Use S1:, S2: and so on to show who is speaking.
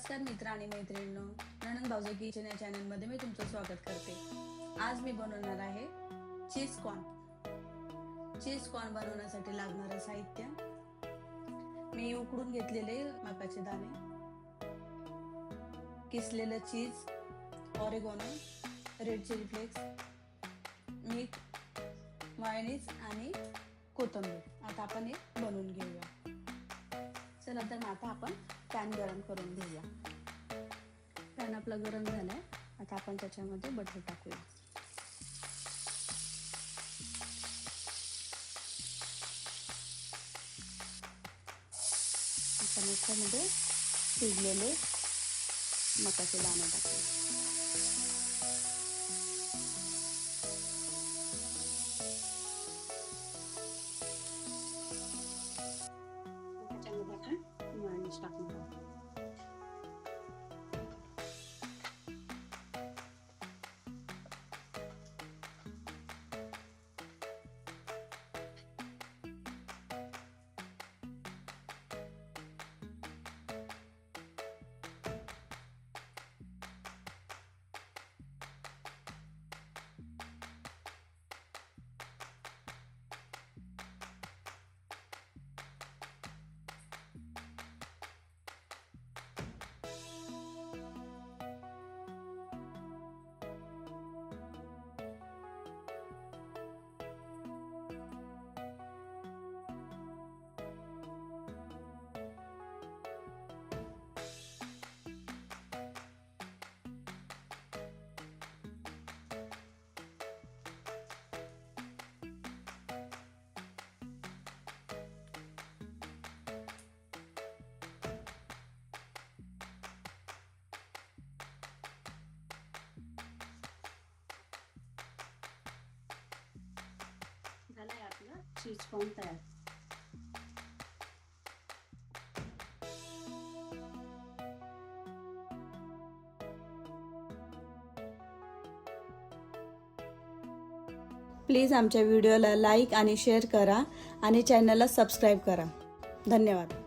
S1: नमस्कार मित्र आणि मैत्रिणींनो, ननंद भाऊजी किचन या चॅनलमध्ये मी तुमचं स्वागत करते। आज मी बनवणार आहे चीज कॉर्न। चीज कॉर्न बनवण्यासाठी लागणारे साहित्य, मी उकडून घेतलेले मकाचे दाणे, किसलेलं चीज, ऑरेगॅनो, रेड चिली फ्लेक्स, मीठ, मेयोनीज आणि कोथिंबीर। आता आपण हे बनवून घेऊया। चला तर आता आपण पॅन गरम करून घेऊया। पॅन आपला गरम झालाय, आता आपण त्याच्यामध्ये बटर टाकूया। आता त्याच्यामध्ये शिजलेले मकाचे दाणे टाकूया। त्याच्यामध्ये आपण मेयोनीज टाकून घेऊ। झालाय आपला चीज कॉर्न तयार। प्लीज आमच्या व्हिडिओला लाईक आणि शेअर करा आणि चॅनलला सबस्क्राईब करा। धन्यवाद।